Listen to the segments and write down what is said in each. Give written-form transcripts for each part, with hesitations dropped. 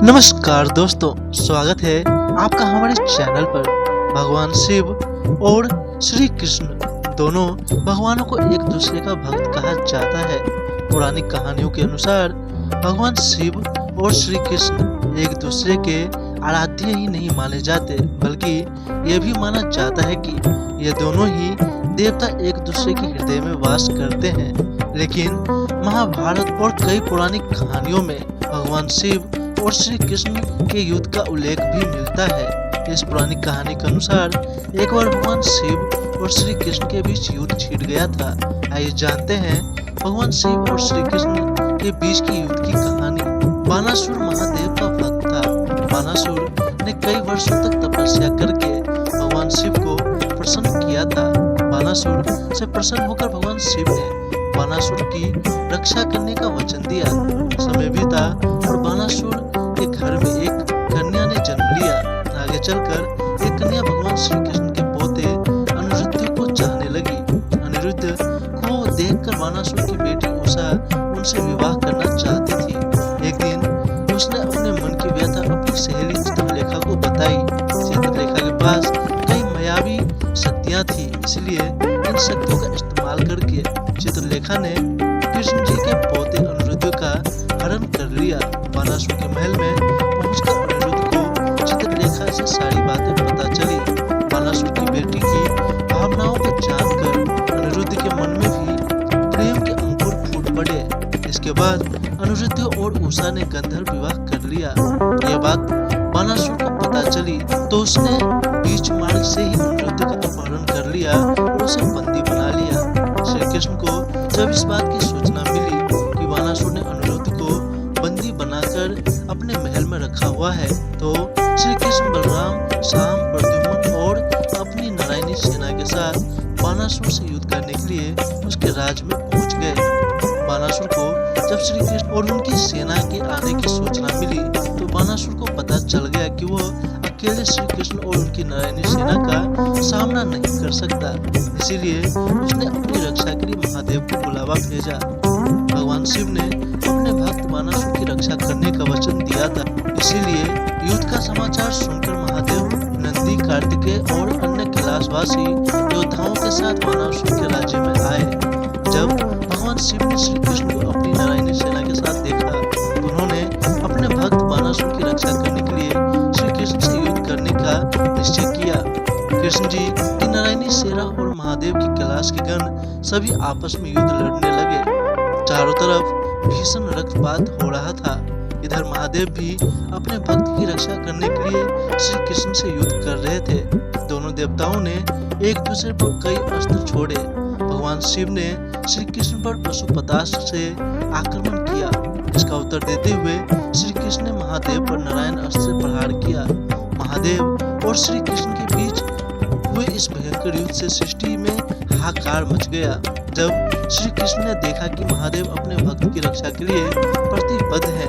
नमस्कार दोस्तों, स्वागत है आपका हमारे चैनल पर। भगवान शिव और श्री कृष्ण दोनों भगवानों को एक दूसरे का भक्त कहा जाता है। पौराणिक कहानियों के अनुसार भगवान शिव और श्री कृष्ण एक दूसरे के आराध्य ही नहीं माने जाते, बल्कि यह भी माना जाता है कि ये दोनों ही देवता एक दूसरे के हृदय में वास करते हैं। लेकिन महाभारत और कई पौराणिक कहानियों में भगवान शिव और श्री कृष्ण के युद्ध का उल्लेख भी मिलता है। इस पुरानी कहानी के अनुसार एक बार भगवान शिव और श्री कृष्ण के बीच युद्ध छिड़ गया था। आइए जानते हैं भगवान शिव और श्री कृष्ण के बीच की युद्ध की कहानी। बानासुर महादेव का भक्त था। बानासुर ने कई वर्षों तक तपस्या करके भगवान शिव को प्रसन्न किया था। बानासुर से प्रसन्न होकर भगवान शिव ने बानासुर की रक्षा करने का वचन दिया। समय बीता और बानासुर के घर में एक कन्या ने जन्म लिया। आगे चलकर एक कन्या भगवान श्री कृष्ण के पोते अनिरुद्ध को चाहने लगी। अनिरुद्ध को देखकर बानासुर की बेटी उषा उनसे विवाह करना चाहती थी। एक दिन उसने अपने मन की व्यथा अपनी सहेली चित्रलेखा को बताई। चित्रलेखा के पास कई मायावी शक्तियां थी, इसलिए इन शक्तियों का इस्तेमाल करके चित्रलेखा ने कृष्ण जी के पोते अनिरुद्ध का हरण कर लिया। बानासुर के महल में पहुंचकर अनिरुद्ध को चित्रलेखा से सारी बातें पता चली। बानासुर की बेटी की भावनाओं को जानकर अनिरुद्ध के मन में भी प्रेम के अंकुर फूट पड़े। इसके बाद अनिरुद्ध और उषा ने गंधर्व विवाह कर लिया। यह बात बानासुर को पता चली तो उसने बीच मार्ग से ही अनिरुद्ध का अपहरण कर लिया और उसे बंदी बना लिया। श्री कृष्ण को जब इस बात की सूचना मिली कि बानासुर ने अनिरुद्ध को बंदी बनाकर अपने महल में रखा हुआ है, तो श्री कृष्ण बलराम, शाम, प्रद्युम्न और अपनी नारायणी सेना के साथ बानासुर से युद्ध करने के लिए उसके राज्य में पहुंच गए। बानासुर को जब श्री कृष्ण और उनकी सेना के आने की सूचना मिली तो बानासुर को पता चल गया कि वो अकेले श्री कृष्ण और उनकी नारायणी सेना का सामना नहीं कर सकता। इसीलिए उसने अपनी रक्षा के लिए महादेव को बुलावा भेजा। भगवान शिव ने अपने भक्त बानासुर की रक्षा करने का वचन दिया था, इसीलिए युद्ध का समाचार सुनकर महादेव नंदी, कार्तिकेय और अन्य कैलाशवासी योद्धाओं के साथ बानासुर के राज्य में आए। जब भगवान शिव ने श्री कृष्ण को अपनी नारायणी सेना के साथ देखा तो उन्होंने अपने भक्त बानासुर की रक्षा करने के लिए श्री कृष्ण से युद्ध करने का निश्चय किया। कृष्ण जी की नारायणी सेना और महादेव की कैलाश के गण सभी आपस में युद्ध लड़ने लगे। चारों तरफ भीषण रक्तपात हो रहा था। इधर महादेव भी अपने भक्त की रक्षा करने के लिए श्री कृष्ण से युद्ध कर रहे थे। दोनों देवताओं ने एक दूसरे पर कई अस्त्र छोड़े। भगवान शिव ने श्री कृष्ण पर पशुपतास्त्र से आक्रमण किया। इसका उत्तर देते हुए श्री कृष्ण ने महादेव पर नारायण अस्त्र से प्रहार किया। महादेव और श्री कृष्ण के बीच हुए इस भयंकर युद्ध से सृष्टि में हाहाकार मच गया। जब श्री कृष्ण ने देखा कि महादेव अपने भक्त की रक्षा के लिए प्रतिबद्ध है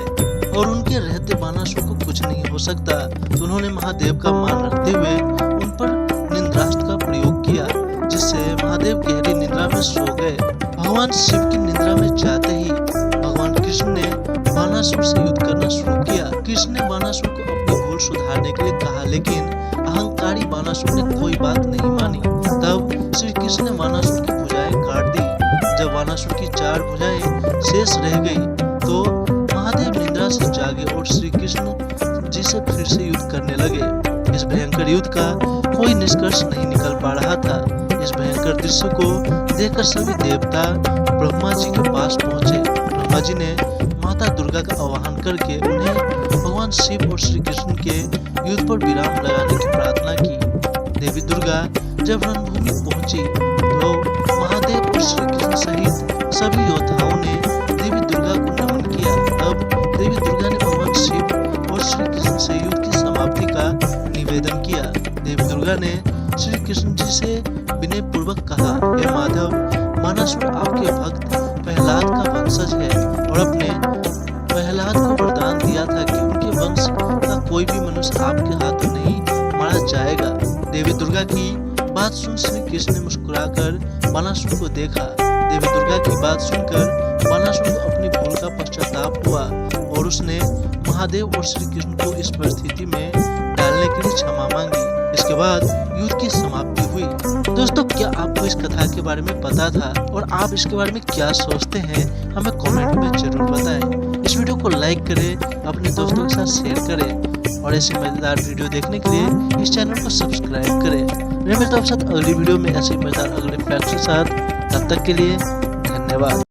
और उनके रहते बानासुर को कुछ नहीं हो सकता, तो उन्होंने महादेव का मान रखते हुए उन पर निंद्रास्त्र का प्रयोग किया, जिससे महादेव गहरी निद्रा में सो गए। भगवान शिव की निद्रा में जाते ही भगवान कृष्ण ने बानासुर से युद्ध करना शुरू किया। कृष्ण ने बानासुर को अपनी भूल सुधारने के लिए कहा, लेकिन अहंकारी बानासुर ने कोई बात नहीं मानी। तब श्री कृष्ण ने बानासुर की भुजाएं काट दी। जब बानासुर की 4 भुजाएं शेष रह गई तो महादेव निद्रा से जागे और श्री कृष्ण जी से फिर से युद्ध करने लगे। इस भयंकर युद्ध का कोई निष्कर्ष नहीं निकल पा रहा था। इस भयंकर दृश्य को देखकर सभी देवता ब्रह्मा जी के पास पहुंचे। ब्रह्मा जी ने माता दुर्गा का आवाहन करके उन्हें भगवान शिव और श्री कृष्ण के युद्ध पर विराम लगाने की प्रार्थना की। देवी दुर्गा जब रणभूमि पहुंची तो महादेव और श्री कृष्ण सहित सभी योद्धाओं ने देवी दुर्गा को नमन किया। तब देवी दुर्गा ने भगवान शिव और श्री कृष्ण से युद्ध की समाप्ति का निवेदन किया। देवी दुर्गा ने श्री कृष्ण जी से विनय पूर्वक कहा, हे माधव, बानासुर आपके भक्त प्रहलाद का वंशज है और अपने प्रहलाद को वरदान दिया था कि उनके वंश का कोई भी मनुष्य आपके हाथों नहीं मारा जाएगा। देवी दुर्गा की बात सुन श्री कृष्ण ने मुस्कुराकर बानासुर को देखा। देवी दुर्गा की बात सुनकर बानासुर को अपनी भूल का पश्चाताप हुआ और उसने महादेव और श्री कृष्ण को इस परिस्थिति में डालने के लिए क्षमा मांगी। इसके बाद युद्ध की समाप्ति हुई। दोस्तों, क्या आपको इस कथा के बारे में पता था और आप इसके बारे में क्या सोचते हैं, हमें कमेंट में जरूर बताएं। इस वीडियो को लाइक करें, अपने दोस्तों के साथ शेयर करें और ऐसी मजेदार वीडियो देखने के लिए इस चैनल को सब्सक्राइब करें। मैं मिलता हूं आपके साथ अगली वीडियो में ऐसे मजेदार अगले फैक्ट के साथ। तब तक के लिए धन्यवाद।